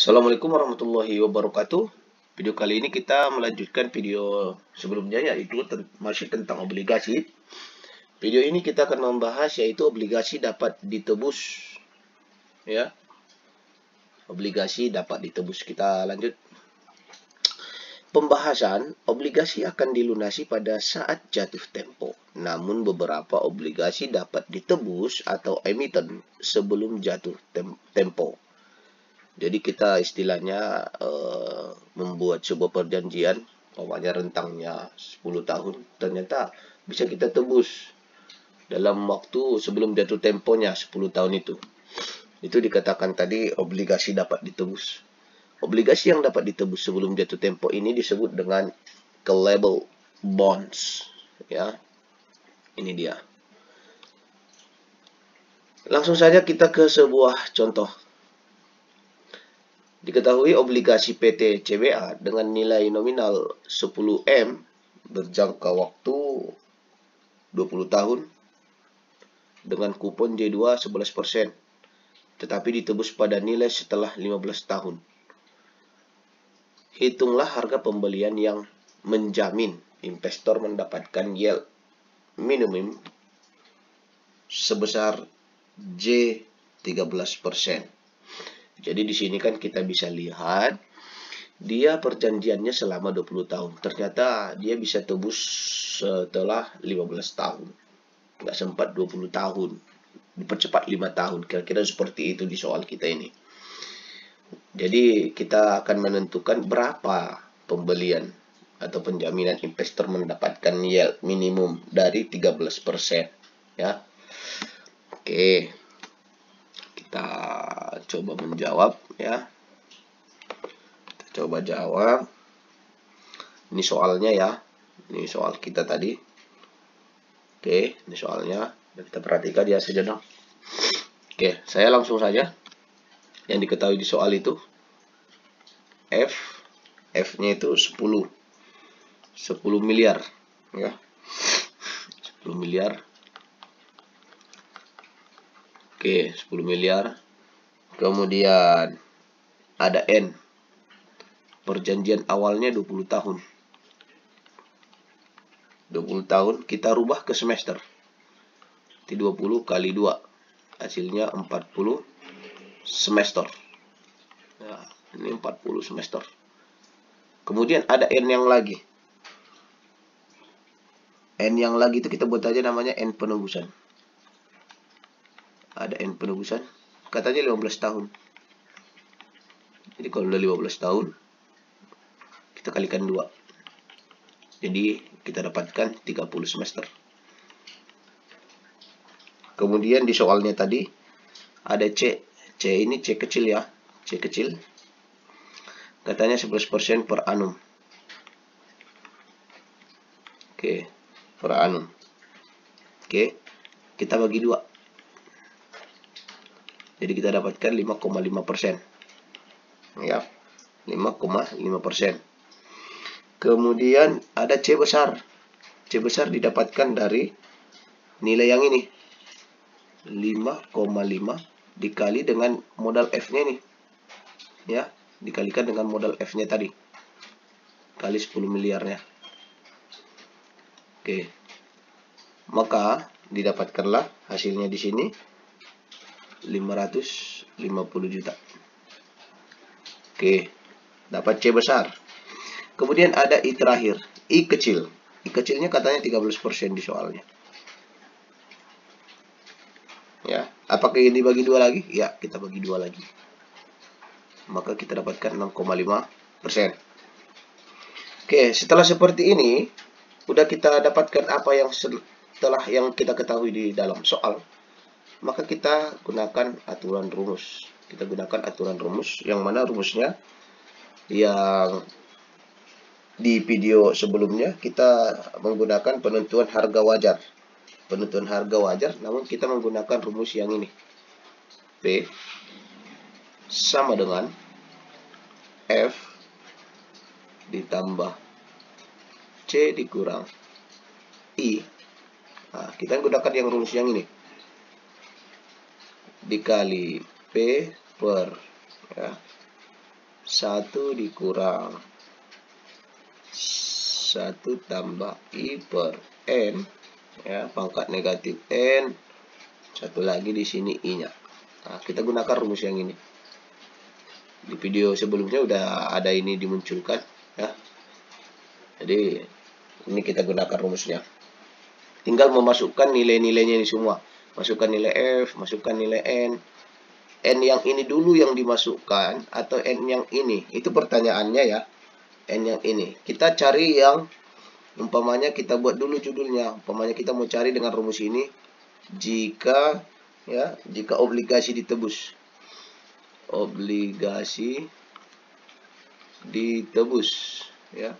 Assalamualaikum warahmatullahi wabarakatuh. Video kali ini kita melanjutkan video sebelumnya, yaitu masih tentang obligasi. Video ini kita akan membahas yaitu obligasi dapat ditebus. Ya, obligasi dapat ditebus. Kita lanjut. Pembahasan obligasi akan dilunasi pada saat jatuh tempo. Namun beberapa obligasi dapat ditebus atau emiten sebelum jatuh tempo. Jadi kita istilahnya membuat sebuah perjanjian, umpamanya rentangnya 10 tahun, ternyata bisa kita tebus dalam waktu sebelum jatuh temponya 10 tahun itu. Itu dikatakan tadi obligasi dapat ditebus. Obligasi yang dapat ditebus sebelum jatuh tempo ini disebut dengan callable bonds. Ya, ini dia. Langsung saja kita ke sebuah contoh. Diketahui obligasi PT CBA dengan nilai nominal 10M berjangka waktu 20 tahun dengan kupon J2 11%, tetapi ditebus pada nilai setelah 15 tahun. Hitunglah harga pembelian yang menjamin investor mendapatkan yield minimum sebesar J 13%. Jadi di sini kan kita bisa lihat dia perjanjiannya selama 20 tahun. Ternyata dia bisa tebus setelah 15 tahun. Nggak sempat 20 tahun. Dipercepat 5 tahun. Kira-kira seperti itu di soal kita ini. Jadi kita akan menentukan berapa pembelian atau penjaminan investor mendapatkan yield minimum dari 13%. Ya. Oke. Kita coba menjawab ya. Kita coba jawab. Ini soalnya ya. Ini soal kita tadi. Oke, ini soalnya. Kita perhatikan ya saja dong. Oke, saya langsung saja. Yang diketahui di soal itu F-nya itu 10 miliar ya. 10 miliar. Oke, 10 miliar. Kemudian ada N. Perjanjian awalnya 20 tahun. 20 tahun kita rubah ke semester. 20 kali 2. Hasilnya 40 semester. Nah, ini 40 semester. Kemudian ada N yang lagi. N yang lagi itu kita buat aja namanya N penebusan. Ada N penebusan. Katanya 15 tahun. Jadi kalau udah 15 tahun, kita kalikan 2. Jadi kita dapatkan 30 semester. Kemudian di soalnya tadi ada C. C ini C kecil ya. C kecil. Katanya 11% per annum. Oke, per annum. Oke, kita bagi 2. Jadi kita dapatkan 5,5%. Ya, 5,5%. Kemudian ada C besar. C besar didapatkan dari nilai yang ini. 5,5 dikali dengan modal F-nya nih. Ya, dikalikan dengan modal F-nya tadi. Kali 10 miliarnya. Oke. Maka didapatkanlah hasilnya di sini 550 juta. Oke, dapat C besar. Kemudian ada I terakhir, I kecil. I kecilnya katanya 13% di soalnya. Ya, apakah ini dibagi 2 lagi? Ya, kita bagi 2 lagi. Maka kita dapatkan 6,5%. Oke, setelah seperti ini, udah kita dapatkan apa yang setelah yang kita ketahui di dalam soal. Maka kita gunakan aturan rumus. Kita gunakan aturan rumus, yang mana rumusnya yang di video sebelumnya kita menggunakan penentuan harga wajar. Penentuan harga wajar, namun kita menggunakan rumus yang ini. P sama dengan F ditambah C dikurang I. Nah, kita gunakan yang rumus yang ini. Dikali P per ya, 1 dikurang 1 tambah I per N, ya, pangkat negatif N, satu lagi di sini I-nya. Nah, kita gunakan rumus yang ini. Di video sebelumnya udah ada ini dimunculkan, ya. Jadi ini kita gunakan rumusnya. Tinggal memasukkan nilai-nilainya ini semua. Masukkan nilai F, masukkan nilai N. N yang ini dulu yang dimasukkan atau N yang ini? Itu pertanyaannya, ya. N yang ini. Kita cari yang umpamanya kita buat dulu judulnya. Umpamanya kita mau cari dengan rumus ini jika obligasi ditebus. Obligasi ditebus, ya.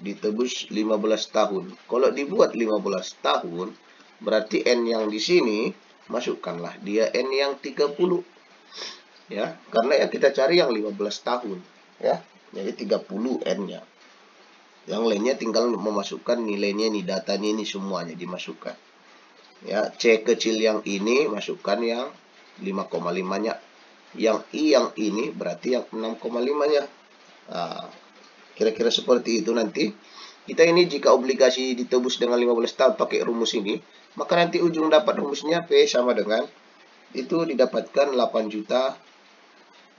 Ditebus 15 tahun. Kalau dibuat 15 tahun, berarti N yang di sini masukkanlah dia N yang 30. Ya, karena yang kita cari yang 15 tahun, ya. Jadi 30 N-nya. Yang lainnya tinggal memasukkan nilainya nih, datanya ini semuanya dimasukkan. Ya, C kecil yang ini masukkan yang 5,5-nya. Yang I yang ini berarti yang 6,5-nya. Nah, kira-kira seperti itu nanti. Kita ini jika obligasi ditebus dengan 15 tahun pakai rumus ini, maka nanti ujung dapat rumusnya P sama dengan itu didapatkan 8 juta,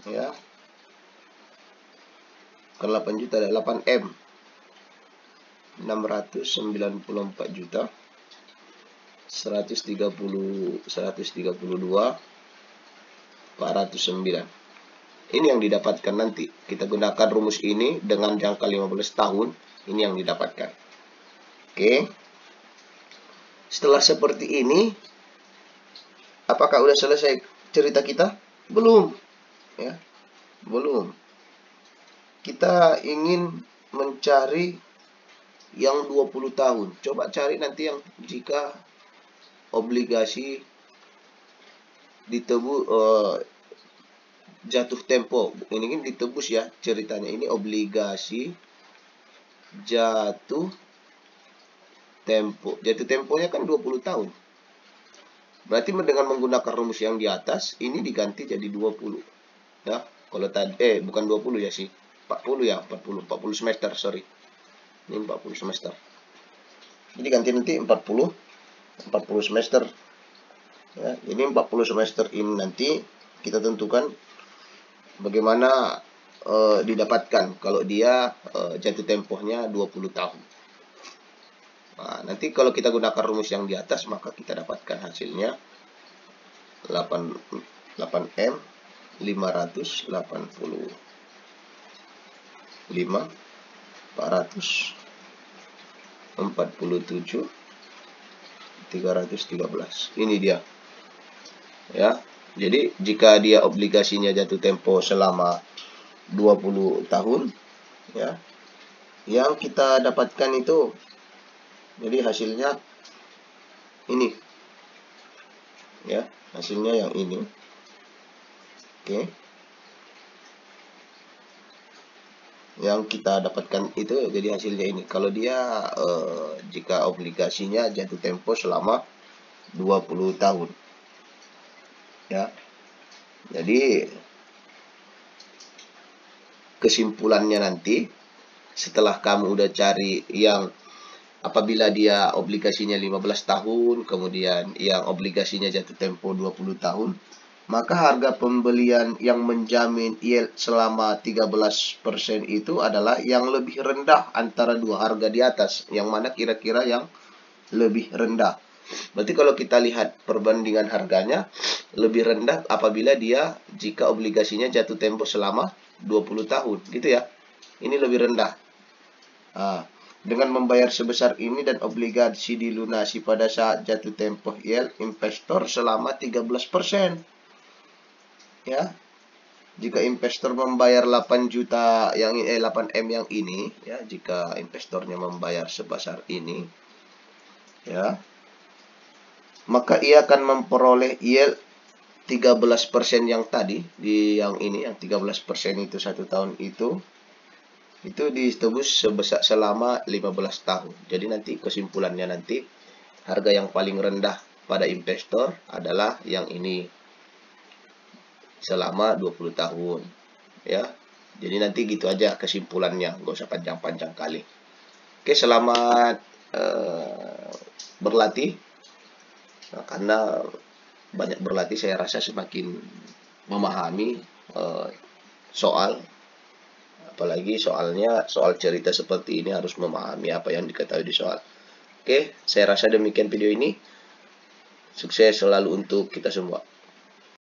ya. Kan 8 juta ada 8M. 694 juta 132 409. Ini yang didapatkan nanti. Kita gunakan rumus ini dengan jangka 15 tahun. Ini yang didapatkan. Oke. Setelah seperti ini, apakah udah selesai cerita kita? Belum. Ya. Belum. Kita ingin mencari yang 20 tahun. Coba cari nanti yang jika obligasi ditebus jatuh tempo. Ini kan ditebus, ya, ceritanya. Ini obligasi jatuh tempo. Jatuh temponya kan 20 tahun. Berarti dengan menggunakan rumus yang di atas, ini diganti jadi 20. Ya, kalau tadi bukan 20 ya sih. 40 ya, 40 semester, sorry. Ini 40 semester. Jadi ganti nanti 40 semester. Ya, ini 40 semester ini nanti kita tentukan bagaimana didapatkan kalau dia jatuh tempohnya 20 tahun. Nah, nanti kalau kita gunakan rumus yang di atas, maka kita dapatkan hasilnya 8M 585 447 313. Ini dia. Ya. Jadi jika dia obligasinya jatuh tempo selama 20 tahun, ya, yang kita dapatkan itu, jadi hasilnya ini, ya, hasilnya yang ini. Oke. Yang kita dapatkan itu jadi hasilnya ini. Kalau dia jika obligasinya jatuh tempo selama 20 tahun. Ya. Jadi kesimpulannya nanti setelah kamu udah cari yang apabila dia obligasinya 15 tahun, kemudian yang obligasinya jatuh tempo 20 tahun, maka harga pembelian yang menjamin yield selama 13% itu adalah yang lebih rendah antara dua harga di atas. Yang mana kira-kira yang lebih rendah? Berarti kalau kita lihat perbandingan harganya, lebih rendah apabila dia jika obligasinya jatuh tempo selama 20 tahun, gitu ya. Ini lebih rendah. Nah, dengan membayar sebesar ini dan obligasi dilunasi pada saat jatuh tempo yield investor selama 13%. Ya. Jika investor membayar 8 juta yang 8M yang ini, ya, jika investornya membayar sebesar ini, ya, maka ia akan memperoleh yield 13% yang tadi, di yang ini, yang 13% itu 1 tahun itu ditebus sebesar selama 15 tahun. Jadi nanti kesimpulannya nanti, harga yang paling rendah pada investor adalah yang ini selama 20 tahun. Ya. Jadi nanti gitu aja kesimpulannya, nggak usah panjang-panjang kali. Oke, selamat berlatih. Nah, karena banyak berlatih saya rasa semakin memahami soal, apalagi soal cerita seperti ini harus memahami apa yang diketahui di soal. Oke, saya rasa demikian video ini. Sukses selalu untuk kita semua.